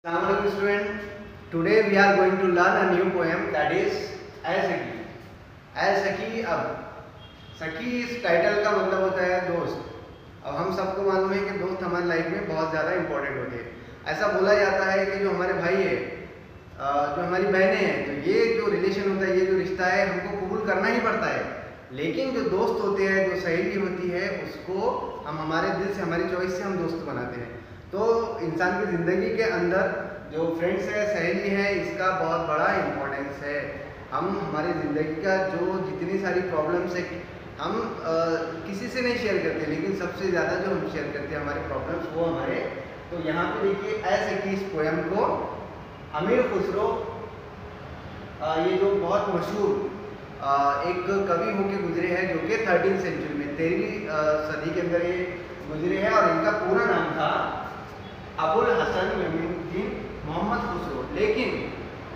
Assalamualaikum student. Today we are going to learn a new poem that is ऐ सखी. ऐ सखी अब सखी इस टाइटल का मतलब होता है दोस्त. अब हम सबको मालूम है कि दोस्त हमारी लाइफ में बहुत ज़्यादा इंपॉर्टेंट होते हैं. ऐसा बोला जाता है कि जो हमारे भाई है, जो हमारी बहनें हैं, तो ये जो रिलेशन होता है, ये जो रिश्ता है, हमको कबूल करना ही पड़ता है. लेकिन जो दोस्त होते हैं, जो सहेली होती है, उसको हम हमारे दिल से, हमारी चॉइस से हम दोस्त बनाते हैं. तो इंसान की ज़िंदगी के अंदर जो फ्रेंड्स है, सहेली है, इसका बहुत बड़ा इम्पोर्टेंस है. हम हमारी ज़िंदगी का जो जितनी सारी प्रॉब्लम्स है, हम किसी से नहीं शेयर करते, लेकिन सबसे ज़्यादा जो हम शेयर करते हैं हमारे प्रॉब्लम्स, वो हमारे. तो यहाँ पे देखिए ऐसे कि इस पोएम को अमीर खुसरो, ये जो बहुत मशहूर एक कवि होके गुजरे हैं, जो कि 13वीं सेंचुरी में 13वीं सदी के अंदर ये गुजरे हैं. और इनका पूरा नाम था अबुल हसन मोइनुद्दीन मोहम्मद खुसरो.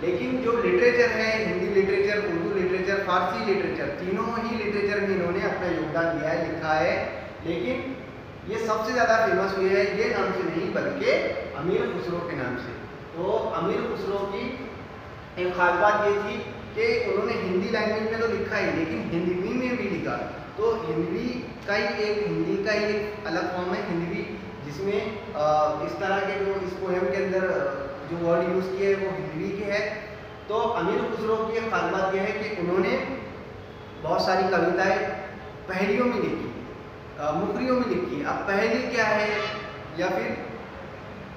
लेकिन जो लिटरेचर है, हिंदी लिटरेचर, उर्दू लिटरेचर, फारसी लिटरेचर, तीनों ही लिटरेचर में इन्होंने अपना योगदान दिया है, लिखा है. लेकिन ये सबसे ज़्यादा फेमस हुए हैं ये नाम से नहीं, बल्कि अमीर खुसरो के नाम से. तो अमीर खुसरो की एक खास बात ये थी कि उन्होंने हिंदी लैंग्वेज में तो लिखा ही, लेकिन हिंदवी में भी लिखा. तो हिंदी का ही एक अलग फॉर्म है हिंदवी, जिसमें इस तरह के जो इस पोएम के अंदर जो वर्ड यूज़ किए वो हिंदवी के है. तो अमीर खुसरो की एक खास बात यह है कि उन्होंने बहुत सारी कविताएं पहेलियों में लिखी, मुखरियों में लिखी. अब पहेली क्या है या फिर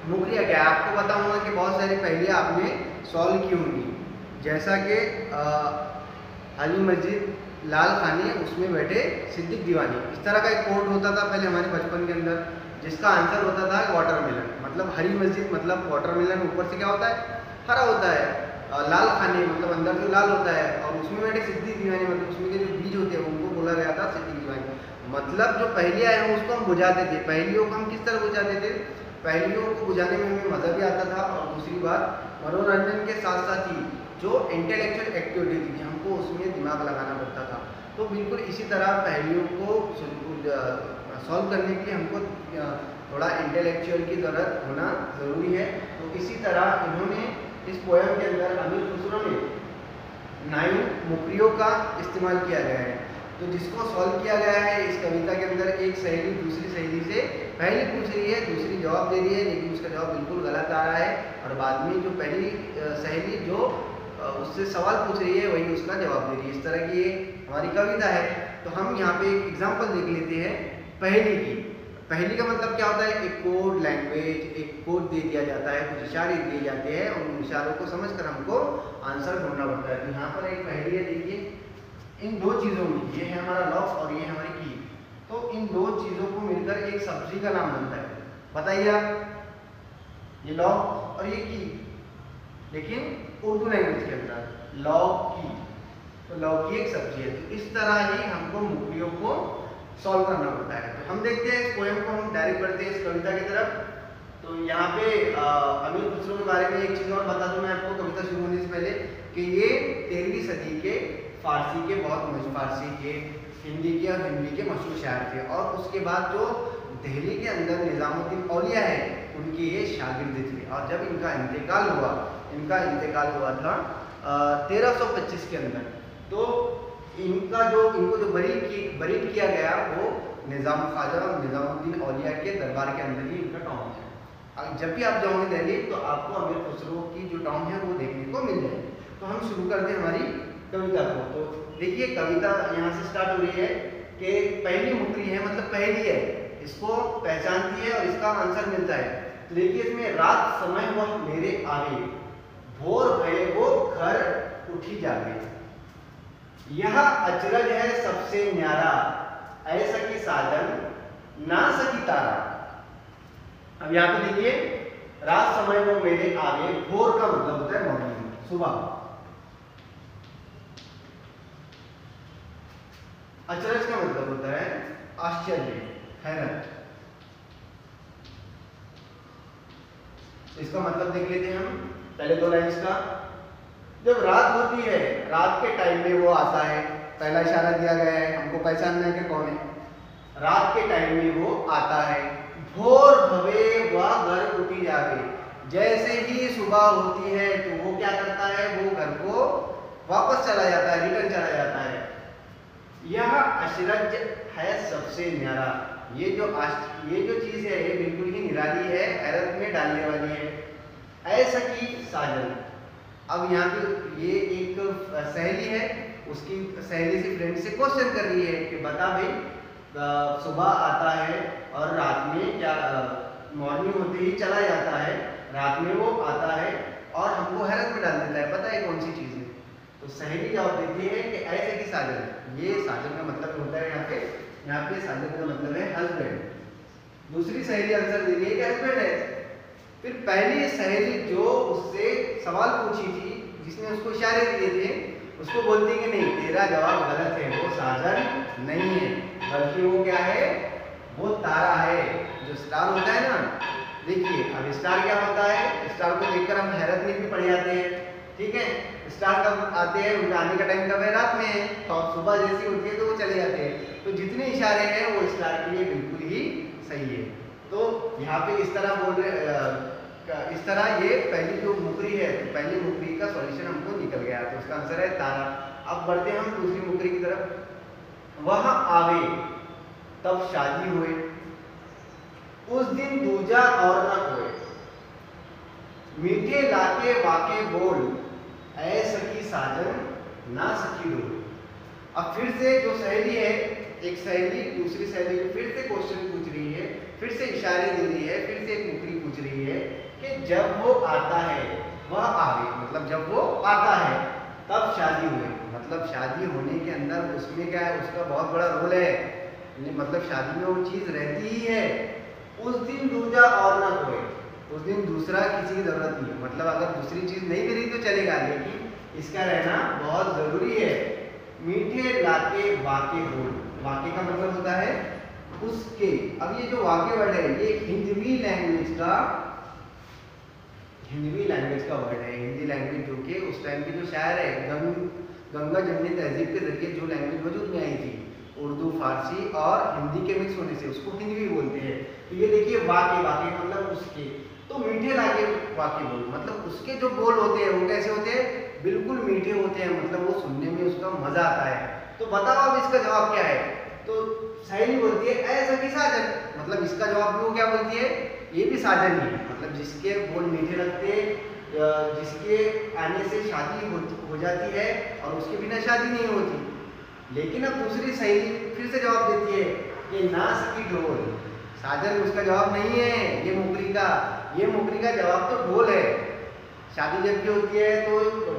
मुखरिया क्या है, आपको बताऊंगा कि बहुत सारी पहेलियाँ आपने सॉल्व की होंगी. जैसा कि अली मस्जिद लाल खाने उसमें बैठे सिद्दीक दीवानी, इस तरह का एक कोट होता था पहले हमारे बचपन के अंदर, जिसका आंसर होता था वाटरमेलन. मतलब हरी मस्जिद मतलब वाटरमेलन, ऊपर से क्या होता है, हरा होता है. लाल खाने मतलब अंदर जो लाल होता है, और उसमें बैठे सिद्दीक दीवानी मतलब उसमें के जो बीज होते हैं उनको बोला गया था सिद्दीक दीवानी. मतलब जो पहेलियाँ हैं उसको हम बुझाते थे. पहेलियों को हम किस तरह बुझाते थे, पहेलियों को बुझाने में हमें मज़ा भी आता था, और दूसरी बात मनोरंजन के साथ साथ ही जो इंटेलेक्चुअल एक्टिविटी थी हमको उसमें दिमाग लगाना पड़ता था. तो बिल्कुल इसी तरह पहेलियों को सॉल्व करने के लिए हमको थोड़ा इंटेलेक्चुअल की ज़रूरत होना ज़रूरी है. तो इसी तरह इन्होंने इस पोएम के अंदर अमीर खुसरो में 9 मुखरियों का इस्तेमाल किया गया है. तो जिसको सॉल्व किया गया है इस कविता के अंदर, एक सहेली दूसरी सहेली से पहली पूछ रही है, दूसरी जवाब दे रही है, लेकिन उसका जवाब बिल्कुल गलत आ रहा है. और बाद में जो पहली सहेली जो उससे सवाल पूछ रही है वही उसका जवाब दे रही है. इस तरह की ये हमारी कविता है. तो हम यहाँ पे एक एग्जाम्पल देख लेते हैं पहेली की. पहेली का मतलब क्या होता है, एक कोड लैंग्वेज, एक कोड दे दिया जाता है, कुछ इशारे दिए जाते हैं, और उन इशारों को समझकर हमको आंसर ढूंढना पड़ता है. तो यहाँ पर एक पहेली है, देखिए इन दो चीज़ों में, ये है हमारा लॉक और ये है हमारी की. तो इन दो चीज़ों को मिलकर एक सब्जी का नाम बनता है. बताइए आप, ये लॉक और ये की, लेकिन उर्दू लैंग्वेज के अंदर लौकी, तो लौकी एक सब्जी है. तो इस तरह ही हमको मुखरियों को सॉल्व करना पड़ता है. तो हम देखते हैं इस पोएम को, हम डायरेक्ट बढ़ते हैं इस कविता की तरफ. तो यहाँ पे अमीर खुसरो के बारे में एक चीज़ और बता दूं मैं आपको कविता शुरू होने से पहले, कि ये 13वीं सदी के फारसी के बहुत मशहूर, फारसी के, हिंदी के और हिंदी के मशहूर शायर थे. और उसके बाद जो दिल्ली के अंदर निज़ामुद्दीन औलिया है, उनके ये शागिर्द थे. और जब इनका इंतकाल हुआ था 1325 के अंदर, तो इनको जो बरीड किया गया वो ख्वाजा निज़ामुद्दीन औलिया के दरबार के अंदर ही इनका टॉम है. जब भी आप जाओगे दिल्ली तो आपको अमीर खुसरो की जो टॉम है वो देखने को मिल जाएगी. तो हम शुरू करते हैं हमारी कविता को. तो देखिए कविता यहाँ से स्टार्ट हो रही है कि पहली मुखरी है, मतलब पहली है, इसको पहचानती है और इसका आंसर मिलता है. तो देखिए इसमें रात समय वह मेरे आगे, भोर भये वो घर उठी जागे, यह अचरज है सबसे न्यारा, ऐसा की साजन ना सकी तारा. अब यहाँ पे देखिए रात समय वो मेरे आगे, भोर का मतलब होता है मॉर्निंग, सुबह. अचरज का मतलब होता है आश्चर्य, हैरत. इसका मतलब देख लेते हैं हम पहले दो लाइन्स का. जब रात होती है, रात के टाइम में वो आता है, पहला इशारा दिया गया है, हमको पहचानना है कि कौन है. रात के टाइम में वो आता है, भोर भवे वह घर उठी जागे, जैसे ही सुबह होती है तो वो क्या करता है, वो घर को वापस चला जाता है, रिटर्न चला जाता है। यह अशरज है सबसे न्यारा। ये जो चीज है ये बिल्कुल ही निराली है, हैरत में डालने वाली है। ऐसा की साजन, अब यहाँ पे ये एक सहेली है, उसकी सहेली से फ्रेंड से क्वेश्चन कर रही है कि बता भाई, सुबह आता है और रात में क्या मॉर्निंग होते ही चला जाता है, रात में वो आता है और हमको हैरत में डाल देता है, पता है कौन सी चीज है? तो सहेली जवाब देती है कि ऐसे की साजन। ये साजन का मतलब होता है यहाँ पे साजन का मतलब है हस्बैंड। दूसरी सहेली आंसर दे रही है कि हस्बैंड है। फिर पहली सहेली जो उससे सवाल पूछी थी, जिसने उसको इशारे दिए थे, उसको बोलती है कि नहीं, तेरा जवाब गलत है, वो साजन नहीं है, बल्कि वो क्या है, वो तारा है। जो स्टार होता है ना, देखिए अब स्टार क्या होता है, स्टार को देखकर हम हैरत में भी पड़ जाते हैं, ठीक है। स्टार कब आते हैं, उनका आने का टाइम कब है, रात में है, तो सुबह जैसी होती है तो वो चले जाते हैं। तो जितने इशारे हैं वो स्टार के लिए बिल्कुल ही सही है। तो यहाँ पे इस तरह बोल रहे, इस तरह ये पहली जो मुकरी है, तो पहली मुकरी का सॉल्यूशन हमको निकल गया, तो उसका आंसर है तारा। अब बढ़ते हैं हम दूसरी मुकरी की तरफ। वह आवे तब शादी हुए, उस दिन दूजा और न कोई, मीठे लाके वाके बोल, ऐ सखी साजन ना सखी डोल। अब फिर से जो सहेली है, एक सहेली दूसरी सहेली को फिर से क्वेश्चन पूछ रही है, फिर से इशारे दे रही है, फिर से एक मुकरी पूछ रही है कि जब वो आता है, वह आवे मतलब जब वो आता है तब शादी हुई, मतलब शादी होने के अंदर उसमें क्या है, उसका बहुत बड़ा रोल है, मतलब शादी में वो चीज रहती ही है। उस दिन दूजा और ना कोई, उस दिन दूसरा किसी की जरूरत नहीं है, मतलब अगर दूसरी चीज नहीं मिली तो चलेगा, लेकिन इसका रहना बहुत जरूरी है। मीठे लाके वाके बोल, वाके का मतलब होता है उसके। अब ये जो वाके वर्ड है ये हिंदवी लैंग्वेज का वर्ड है, हिंदी लैंग्वेज जो कि उस टाइम के जो शायर है, गंगा जमनी तहजीब के जरिए जो लैंग्वेज वजूद में आई थी, उर्दू फारसी और हिंदी के मिक्स होने से उसको हिंदी बोलते हैं। तो ये देखिए वाके मतलब उसके, तो मीठे लाके वाके बोल मतलब उसके जो बोल होते हैं वो कैसे होते हैं, बिल्कुल मीठे होते हैं, मतलब वो सुनने में उसका मजा आता है। तो बताओ अब इसका जवाब क्या है? तो सहेली बोलती है ऐसा की साजन, मतलब इसका जवाब भी वो क्या बोलती है, ये भी साजन ही है, मतलब जिसके बोल मीठे लगते, जिसके आने से शादी हो जाती है और उसके बिना शादी नहीं होती। लेकिन अब दूसरी सहेली फिर से जवाब देती है कि ना सकी ढोल, साजन उसका जवाब नहीं है, ये मुकरी का जवाब तो ढोल है। शादी जब भी होती है तो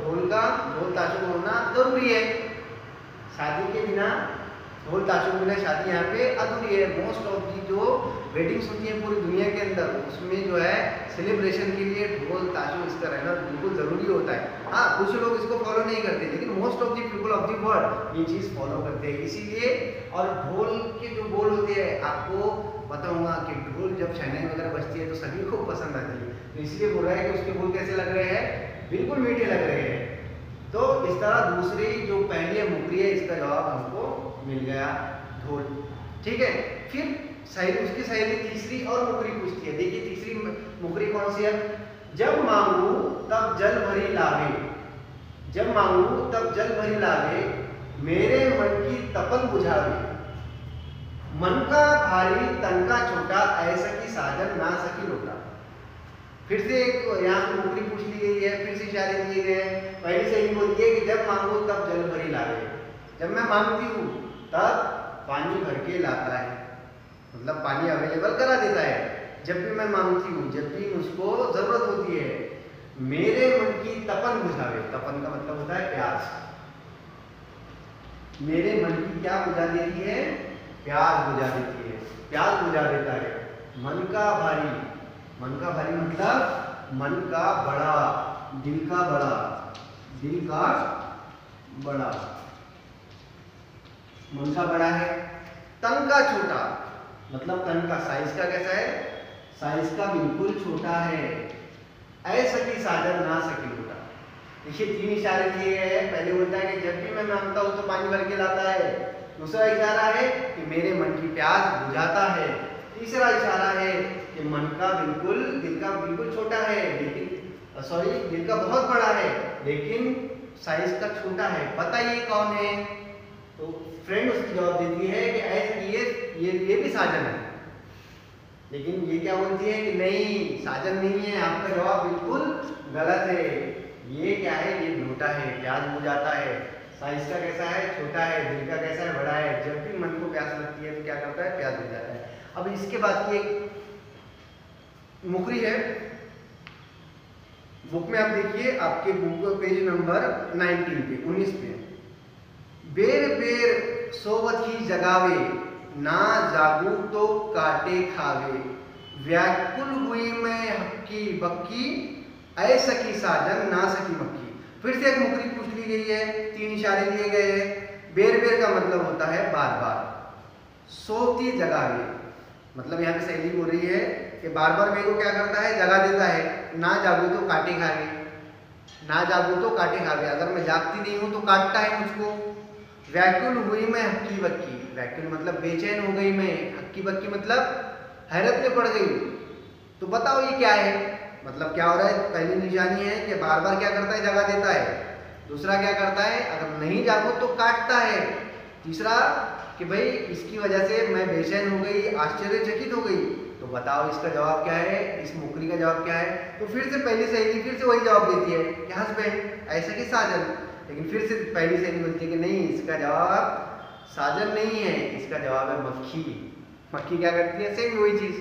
ढोल ताशुक होना जरूरी है, शादी के बिना ढोल ताशुक बिना शादी यहाँ पे अधूरी है। मोस्ट ऑफ दी जो वेडिंग्स होती है पूरी दुनिया के अंदर, उसमें जो है सेलिब्रेशन के लिए ढोल ताशुक इसका रहना बिल्कुल जरूरी होता है। हाँ, कुछ लोग इसको फॉलो नहीं करते, लेकिन most of the people of the world ये चीज़ फॉलो करते हैं, इसीलिए। और ढोल के जो बोल होते हैं, आपको बताऊंगा कि ढोल जब शहनाई वगैरह बजती है तो सभी को पसंद आती है, तो इसलिए बोल रहा है कि उसके बोल कैसे लग रहे हैं, बिल्कुल मीठे लग रहे हैं। तो इस तरह दूसरी जो पहली मुकरी है इसका जवाब हमको मिल गया, ढोल, ठीक है। फिर उसकी सहेली तीसरी और मुकरी पूछती है, देखिए तीसरी मुकरी कौन सी है, जब मांगू तब जल भरी लावे, जब मांगू तब जल भरी लावे, मेरे मन की तपन बुझावे, मन का भारी तन का छोटा, ऐसा की साजन ना सकी लोटा। फिर से एक यहाँ पे मुकरी पूछ ली गई है, फिर से इशारे दिए गए हैं। पहली सहेली बोलती है कि जब मांगू तब जल भरी लावे, जब मैं मांगती हूँ तब पानी भर के लाता है, मतलब पानी अवेलेबल करा देता है। जब भी मैं मांगती हूँ, जब भी मुझको जरूरत होती है, मेरे मन की तपन बुझावे, तपन का मतलब होता है प्यास, मेरे मन की क्या बुझा देती है, प्यास बुझा देती है, प्यास बुझा देता है। मन का भारी मतलब मन का बड़ा, दिल का बड़ा, मन का बड़ा है। तन का छोटा मतलब तन का साइज का कैसा है, साइज का बिल्कुल छोटा है। ऐसा की साजन ना सकी लोटा, देखिए तीन इशारे दिए गए हैं। पहले बोलता है कि जब भी मैं मांगता हूँ तो पानी भर के लाता है, दूसरा इशारा है कि मेरे मन की प्यास बुझाता है, तीसरा इशारा है कि मन का बिल्कुल, दिल का बिल्कुल छोटा है लेकिन दिल का बहुत बड़ा है लेकिन साइज का छोटा है, बताइए कौन है? तो फ्रेंड उसकी जवाब देती है कि ऐसे ये भी साजन है, लेकिन ये क्या बोलती है कि नहीं, साजन नहीं है, आपका जवाब बिल्कुल गलत है। ये क्या है? ये लोटा है, प्याज बुझ जाता है। साइज का कैसा है? छोटा है। दिल का कैसा है? बड़ा है। जब भी मन को प्यास लगती है तो क्या करता है? प्याज बुझ जाता है। अब इसके बाद की एक मुखरी है, बुक में आप देखिए, आपके बुक पेज नंबर 19 पे 19 पे, बेर बेर सोवथी जगावे, ना जागू तो काटे खावे, व्याकुल हुई मैं हक्की बक्की, ऐ सकी साजन ना सकी मक्खी। फिर से एक मुखरी पूछ ली गई है, 3 इशारे दिए गए हैं। बेर बेर का मतलब होता है बार बार, सोती जगावे मतलब यहाँ पे सहेली बोल रही है कि बार बार मेरे को क्या करता है? जगा देता है। ना जागू तो काटे खावे, ना जागू तो काटे खावे, अगर मैं जागती नहीं हूँ तो काटता है मुझको। व्याकुल हुई मैं हक्की बक्की, व्याकुल मतलब बेचैन हो गई मैं, हक्की बक्की मतलब हैरत में पड़ गई। तो बताओ ये क्या है? मतलब क्या हो रहा है? पहली निशानी है कि बार बार क्या करता है? जगा देता है। दूसरा क्या करता है? अगर नहीं जागो तो काटता है। तीसरा कि भाई इसकी वजह से मैं बेचैन हो गई, आश्चर्यचकित हो गई। तो बताओ इसका जवाब क्या है? इस मुखरी का जवाब क्या है? तो फिर से पहली सहेली फिर से वही जवाब देती है कि हस्बैंड, ऐसा कि साजन। लेकिन फिर से पहली सहेली बोलती है कि नहीं, इसका जवाब साजन नहीं है, इसका जवाब है मक्खी। मक्खी क्या करती है? सेम वही चीज,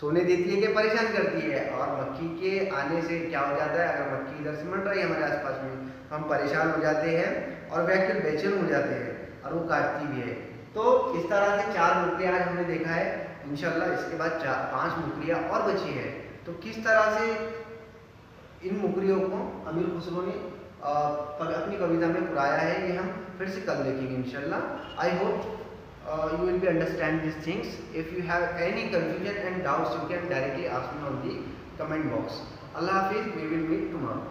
सोने देती है कि परेशान करती है। और मक्खी के आने से क्या हो जाता है? अगर मक्खी इधर से मंड रही है हमारे आसपास में, हम परेशान हो जाते हैं और व्याकुल बेचैन हो जाते हैं और वो काटती भी है। तो इस तरह से 4 मुखरियाँ आज हमने देखा है। इंशाल्लाह इसके बाद 5 मुखरियाँ और बची है। तो किस तरह से इन मुखरियों को अमीर खुसरो ने अपनी कविता में पुराया है, ये हम फिर से कल देखेंगे इंशाल्लाह। I hope you will be understand these things. If you have any confusion and doubts, you can directly ask me on the comment box. Allah Hafiz, we will meet tomorrow.